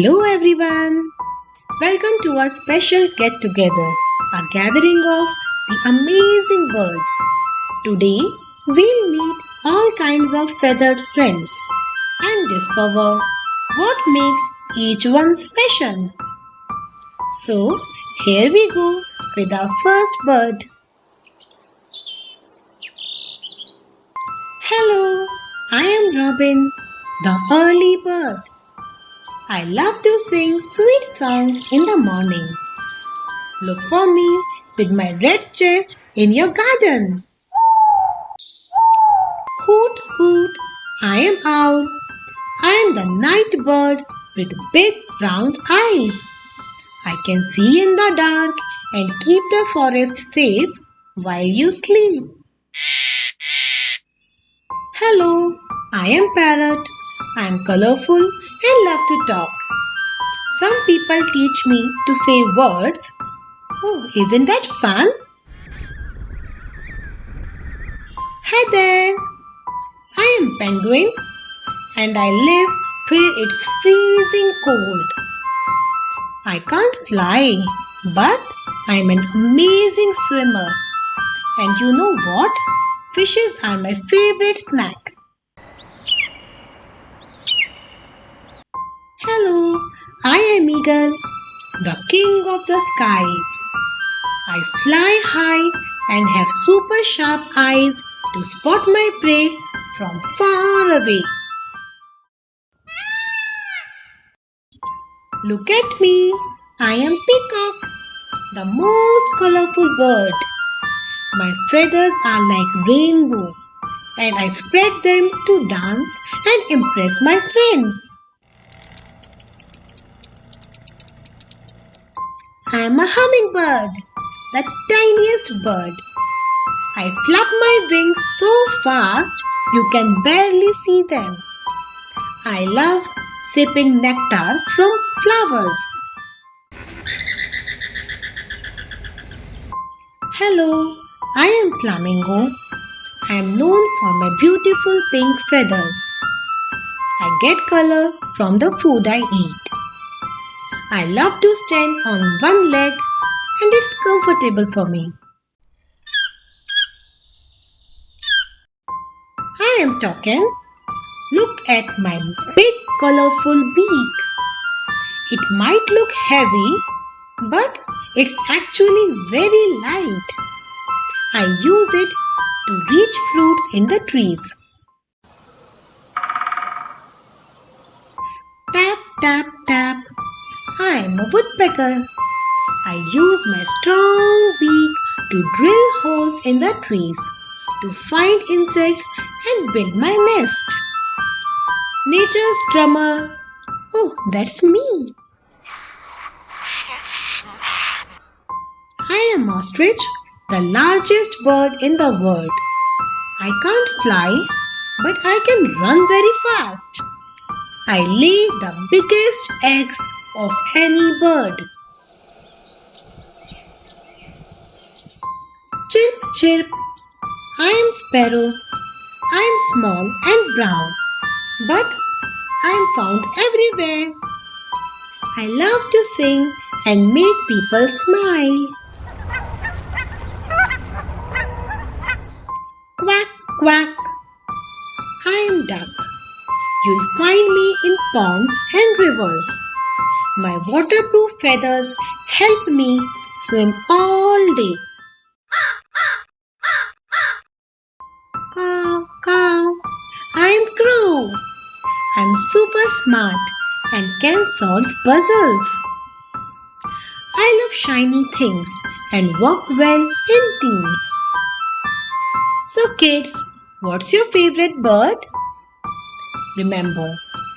Hello everyone! Welcome to our special get together, a gathering of the amazing birds. Today we'll meet all kinds of feathered friends and discover what makes each one special. So here we go with our first bird. Hello, I am Robin, the early bird. I love to sing sweet songs in the morning. Look for me with my red chest in your garden. Hoot hoot, I am owl. I am the night bird with big round eyes. I can see in the dark and keep the forest safe while you sleep. Hello, I am Parrot. I am colorful and love to talk. Some people teach me to say words. Oh, isn't that fun? Hi there, I am Penguin and I live where it's freezing cold. I can't fly, but I'm an amazing swimmer. And you know what? Fishes are my favorite snack. Hello, I am Eagle, the king of the skies. I fly high and have super sharp eyes to spot my prey from far away. Look at me, I am Peacock, the most colorful bird. My feathers are like rainbow and I spread them to dance and impress my friends. I am a hummingbird, the tiniest bird. I flap my wings so fast you can barely see them. I love sipping nectar from flowers. Hello, I am Flamingo. I am known for my beautiful pink feathers. I get color from the food I eat. I love to stand on one leg and it's comfortable for me. I am Toucan. Look at my big colorful beak. It might look heavy, but it's actually very light. I use it to reach fruits in the trees. Tap, tap, tap. I am a woodpecker. I use my strong beak to drill holes in the trees to find insects and build my nest. Nature's drummer. Oh, that's me. I am Ostrich, the largest bird in the world. I can't fly, but I can run very fast. I lay the biggest eggs of any bird. Chirp, chirp. I am Sparrow. I am small and brown, but I am found everywhere. I love to sing and make people smile. Quack, quack. I am duck. You'll find me in ponds and rivers. My waterproof feathers help me swim all day. Caw, caw. I'm crow. I'm super smart and can solve puzzles. I love shiny things and work well in teams. So kids, what's your favorite bird? Remember,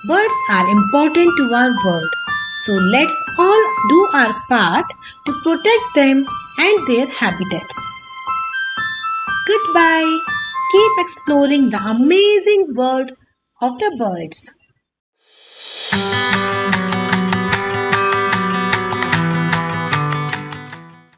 birds are important to our world. So let's all do our part to protect them and their habitats. Goodbye. Keep exploring the amazing world of the birds.